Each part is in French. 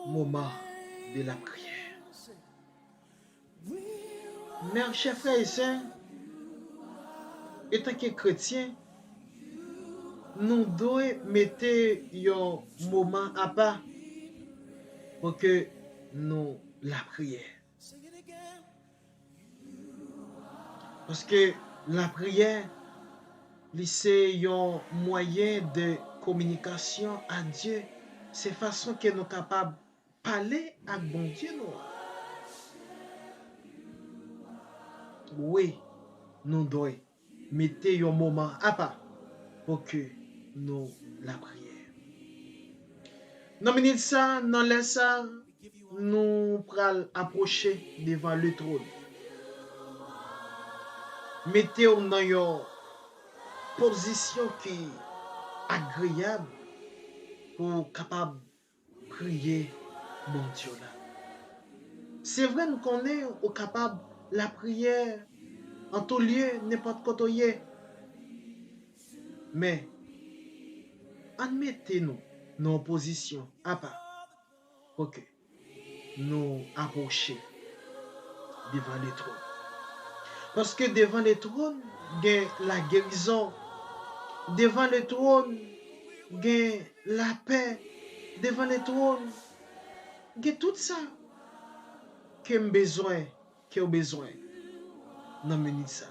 moment de la prière. Mes chers frères et sœurs, étant que chrétiens, nous devons mettre un moment à part pour que nous la prière. Parce que la prière, c'est un moyen de communication à Dieu. C'est façon que nous sommes capables de parler avec bon Dieu. Oui, nous devons mettre un moment à part pour que nous la prière. Dans minute ça, dans l'air ça, nous pral approcher devant le trône. Mettez-vous dans une position qui est agréable pour capable prier mon Dieu là. C'est vrai nous connaissons au capable la prière en tout lieu, n'importe côté. Mais admettez-nous nos positions à part pour que nous approchions devant le trône. Parce que devant le trône, il y a la guérison. Devant le trône, il y a la paix. Devant le trône, il y a tout ça que j'ai besoin, dans minute ça.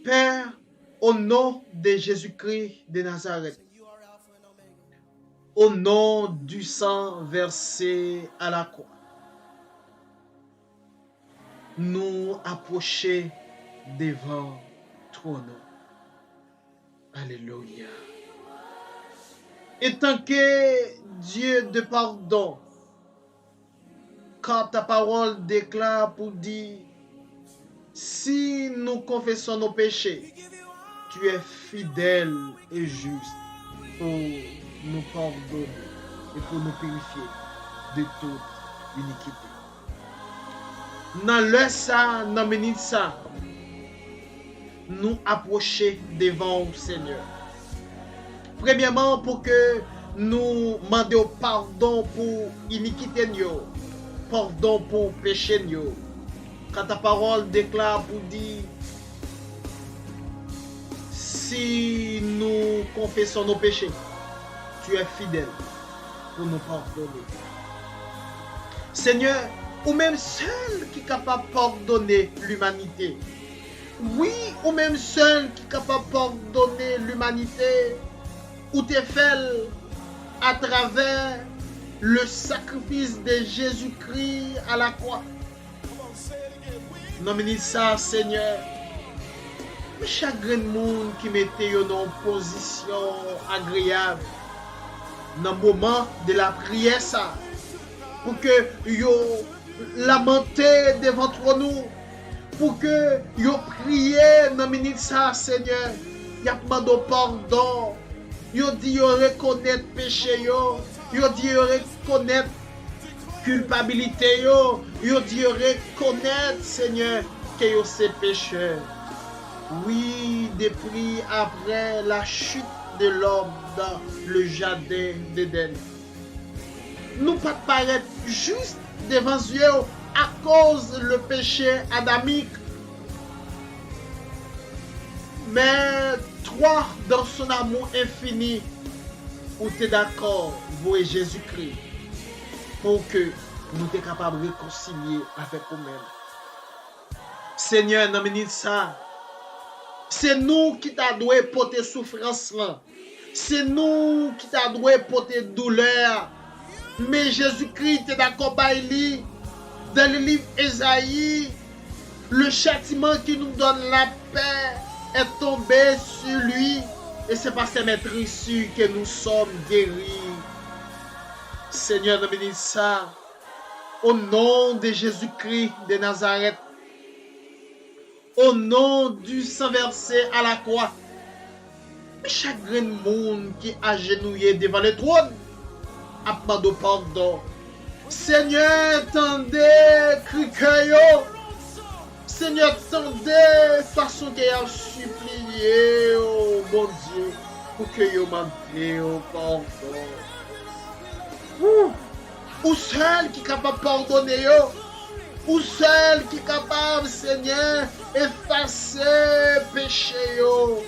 Père, au nom de Jésus-Christ de Nazareth, au nom du sang versé à la croix, nous approcher devant trône. Alléluia. Et tant que Dieu de pardon, quand ta parole déclare pour dire, si nous confessons nos péchés, tu es fidèle et juste pour nous pardonner et pour nous purifier de toute iniquité. Dans l'heure ça, dans minute ça, nous approcher devant le Seigneur. Premièrement, pour que nous demandions pardon pour iniquité, pardon pour péché. Quand ta parole déclare pour dire, si nous confessons nos péchés, tu es fidèle pour nous pardonner. Seigneur, ou même seul qui est capable de pardonner l'humanité. Oui, ou même seul qui est capable de pardonner l'humanité, ou t'es fait à travers le sacrifice de Jésus-Christ à la croix. Nommez ça, Seigneur. Chaque monde qui mettait dans une position agréable dans le moment de la prière, ça, pour que yo lamenter devant nous, pour que yo prier dans minute ça, Seigneur. Y a demandé pardon. Yo dit yo reconnaître péché yo dit yo reconnaître culpabilité yo dit yo reconnaître, Seigneur, que yo c'est pécheur. Oui, depuis après la chute de l'homme dans le jardin d'Éden, nous pas paraître juste devant Dieu à cause le péché adamique, mais toi, dans son amour infini, où tu es d'accord, vous et Jésus-Christ, pour que nous soyons capables de réconcilier avec nous-mêmes. Seigneur, dans minute ça, c'est nous qui t'avons porté souffrance là. C'est nous qui t'avons porté douleur. Mais Jésus-Christ est d'accord avec lui. Dans le livre Ésaïe, le châtiment qui nous donne la paix est tombé sur lui. Et c'est par ses maîtrises que nous sommes guéris. Seigneur, nous bénissons ça. Au nom de Jésus-Christ de Nazareth. Au nom du sang versé à la croix. Chaque monde qui est agenouillé devant le trône a demandé pardon. Seigneur, tendez, cri-que-yo. Seigneur, tendez, façon qu'il a supplié, oh mon Dieu, pour que yo m'en pardon. Ou seul qui est capable de pardonner yo. Ou seul qui est capable, Seigneur, effacer péché yo.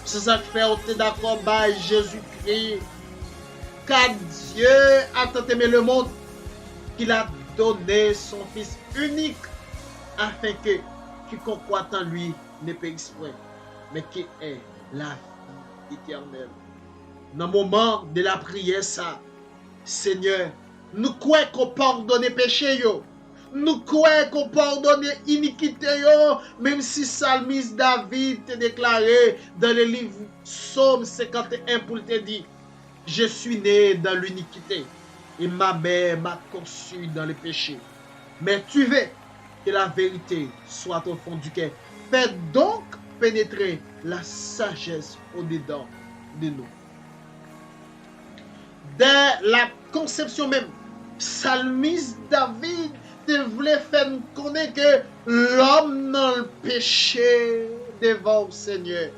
C'est ça qui fait on est d'accord avec Jésus-Christ. Car Dieu a tant aimé le monde qu'il a donné son Fils unique afin que quiconque croit en lui ne périsse point, mais qui ait la vie éternelle. Dans le moment de la prière, ça, Seigneur, nous croyons qu'on pardonne péché yo. Nous croyons qu'on pardonne iniquité yo, même si psalmiste David te déclaré dans le livre Psaume 51 pour te dire, je suis né dans l'iniquité et ma mère m'a conçu dans le péché. Mais tu veux que la vérité soit au fond du cœur. Fais donc pénétrer la sagesse au-dedans de nous. Dès la conception même, psalmiste David te voulait faire nous connaître que l'homme dans le péché devant le Seigneur.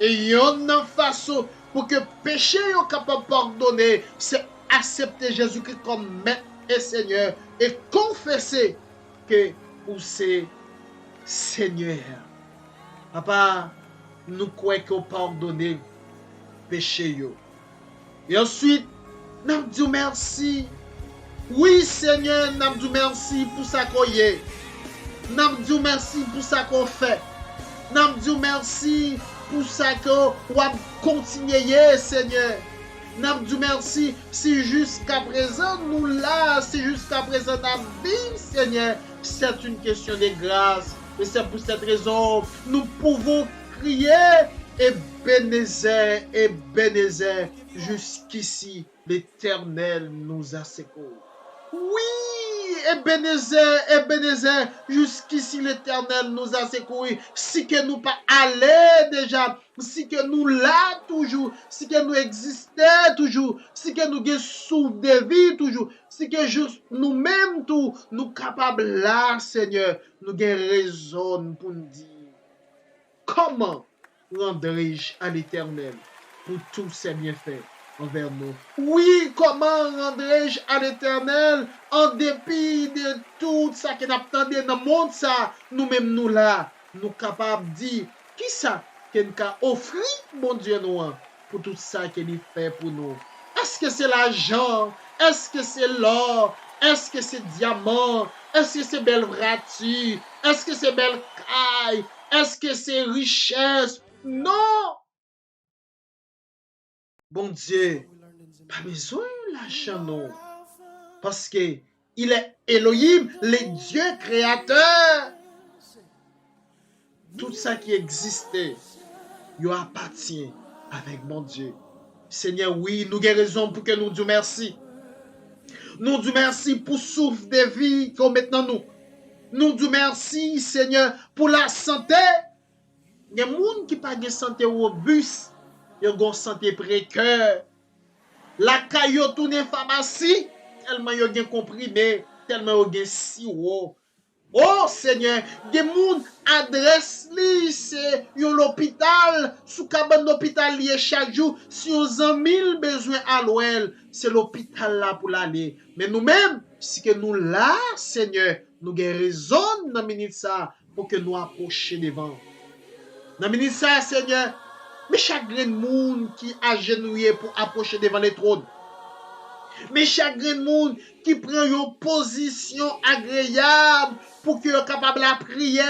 Et il y a une façon pour que le péché soit capable de pardonner, c'est accepter Jésus-Christ comme Maître et Seigneur et confesser que vous c'est Seigneur. Papa, nous croyons qu'on pardonne péché yo. Et ensuite, nous disons merci. Oui, Seigneur, nous disons merci pour ça qu'on y est. Nous disons merci pour ça qu'on fait. Nous disons merci pour ça qu'on va continuer, Seigneur. Nous disons merci si jusqu'à présent nous là, si jusqu'à présent nous vivons, Seigneur. C'est une question de grâce. Et c'est pour cette raison nous pouvons crier Ebenezer, Ebenezer, jusqu'ici l'Éternel nous a secouru. Oui, Ebenezer, Ebenezer, jusqu'ici l'Éternel nous a secouru. Si que nous pas allés déjà, si que nous là toujours, si que nous existons toujours, si que nous souffle de vie toujours, si que juste nous-mêmes tout, nous capables là, Seigneur, nous avons raison pour nous dire, comment rendrai-je à l'Éternel pour tous ses bienfaits envers nous? Oui, comment rendrai-je à l'Éternel en dépit de tout ça qui n'attendait dans le monde, ça, nous-mêmes nous là, nous capables de dire, qui ça qu'il a offert, mon Dieu, nous, pour tout ça qu'il fait pour nous? Est-ce que c'est l'argent? Est-ce que c'est l'or? Est-ce que c'est diamant? Est-ce que c'est belle voiture? Est-ce que c'est belle caille? Est-ce que c'est richesse? Non! Bon Dieu, pas besoin de l'argent, non. Parce que il est Elohim, le Dieu créateur. Tout ça qui existait, il appartient avec mon Dieu. Seigneur, oui, nous avons raison pour que nous disions merci. Nous disons merci pour le souffle de vie qu'on met dans nous. Nous disons merci, Seigneur, pour la santé. Il y a des gens qui n'ont pas de santé robuste. Il y a une santé précaire. La caillou tourne pharmacie. Tellement il y a des comprimés. Tellement il y a des sirop. Oh Seigneur, des gens adressent li, c'est l'hôpital, sous cabane d'hôpital lié chaque jour, si on a 1000 besoins à l'ouel, c'est l'hôpital là pour l'aller. Mais nous-mêmes, si que nous là, Seigneur, nous avons raison dans minute ça pour que nous approchions devant. Dans minute ça, Seigneur, mais chaque monde qui a agenouillé pour approcher devant le trône. Mais chaque monde qui prend une position agréable pour qu'il soit capable de prier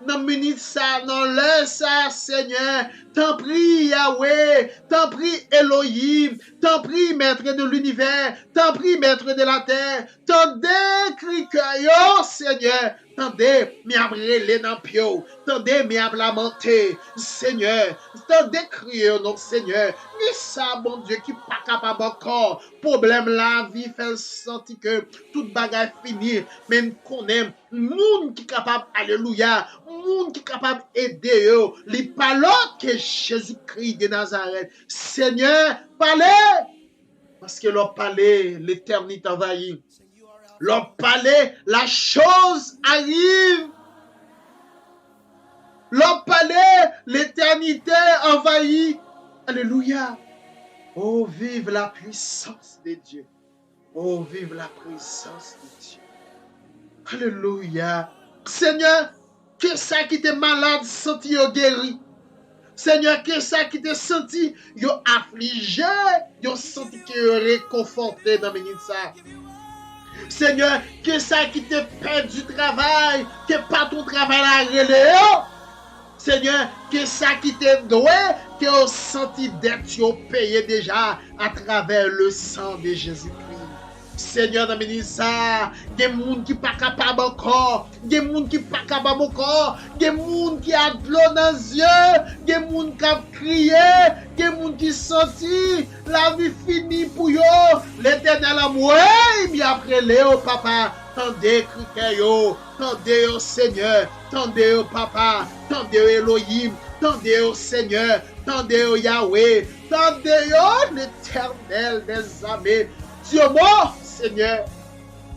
dans minute ça, dans l'heure ça, Seigneur. T'en prie Yahweh, t'en prie Elohim, t'en prie Maître de l'univers, t'en prie Maître de la terre, t'en décris que yo, Seigneur. Tendez, mi abrele dans pio. Tendez, mi ablamenter, Seigneur. Tendez, crier, non, Seigneur. Mais ça, bon Dieu, qui pas capable encore. Problème la vie fait sentir que toute bagaille finir. Mais qu'on aime, monde qui capable, alléluia. Monde qui capable aider yo. Les paroles que Jésus-Christ de Nazareth. Seigneur, parlez. Parce que leur palais, l'éternité envahit. Leur palais, la chose arrive. Leur palais, l'éternité envahit. Alléluia. Oh, vive la puissance de Dieu. Oh, vive la présence de Dieu. Alléluia. Seigneur, que ça qui était malade, senti yo guéri. Seigneur, que ça qui te senti yo affligé, yo senti que yo réconforté dans mes ça. Seigneur, que ça qui te perdu du travail, que pas ton travail à relais. Seigneur, que ça qui te doué, que yo senti d'être yo payé déjà à travers le sang de Jésus-Christ. Seigneur, dans mes ça, des gens qui pas capable encore, des gens qui pas capable encore, des gens qui a de l'eau dans les yeux, des gens qui a crié, des gens qui senti la vie finie pour eux. L'Éternel a mouru, mais après Léo, papa, tendez critères, tendez au Seigneur, tendez au papa, tendez au Elohim, tendez au Seigneur, tendez au Yahweh, tendez au l'Éternel des armées. Dieu mort, Seigneur,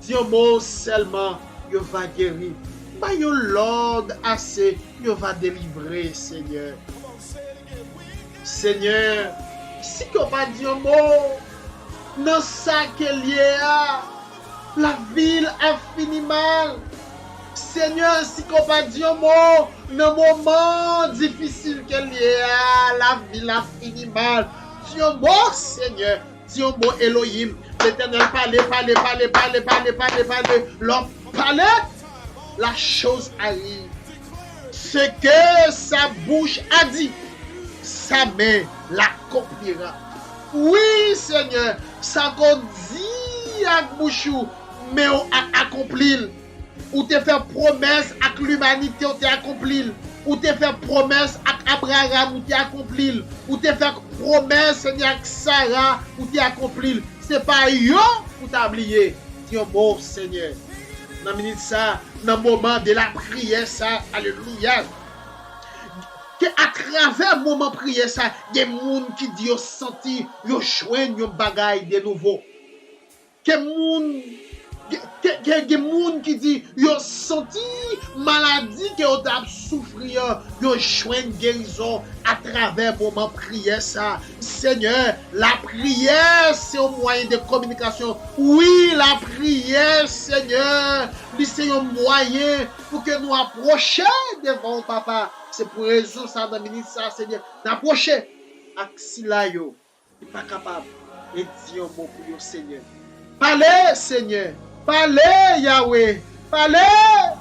Dieu mort seulement, il va guérir. Mais il l'ordre assez, il va délivrer, Seigneur. Seigneur, si tu pas Dieu mort, dans ça qu'il y a, la ville a fini mal. Seigneur, si tu pas Dieu mort, dans le moment difficile qu'il y a, la ville a fini mal. Dieu mort, Seigneur. Dieu mot Elohim, l'Éternel parle. L'homme parle, la chose arrive. Ce que sa bouche a dit, sa main l'accomplira. Oui, Seigneur, ça qu'on dit à bouche, mais on a accompli. Ou te fait promesse avec l'humanité, on t'a accompli. Ou te fait promesse avec Abraham, ou t'es accompli. Ou te fait promesse avec Sarah, ou t'es accompli. C'est pas yo pour t'oublier. Dieu bon Seigneur. Dans minute ça, dans le moment de la prière ça, alléluia. Que à travers le moment de prière ça, il y a des gens qui disent yo senti, yo joignent yo bagaille de nouveau. Que des gens qui disent yo senti maladie que yo t'a souffrir, yo joignent guérison à travers le moment de prière ça. Seigneur, la prière c'est un moyen de communication. Oui, la prière, Seigneur, c'est un moyen pour que nous approchions devant papa. C'est pour raison ça dans minute ça, Seigneur, d'approcher avec sila yo, il pas capable et dire un mot pour yo, Seigneur. Parlez, Seigneur. Parlez, Yahweh. Parlez.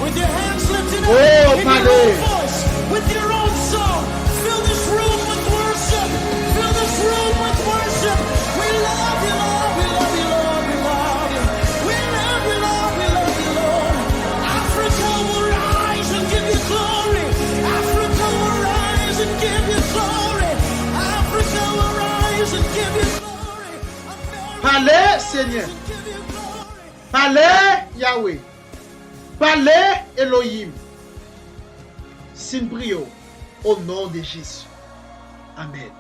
With your hands lifted up, Oh, in parlez. your own voice, with your own song, fill this room with worship. Fill this room with worship. We love you, Lord. We love you, Lord. We love you. We love you, Lord. We love you, Lord. Africa will rise and give you glory. Africa will rise and give you glory. Africa will rise and give you glory. Parlez, Seigneur. Parlez, Yahweh. Parlez, Elohim. Sin brio, au nom de Jésus. Amen.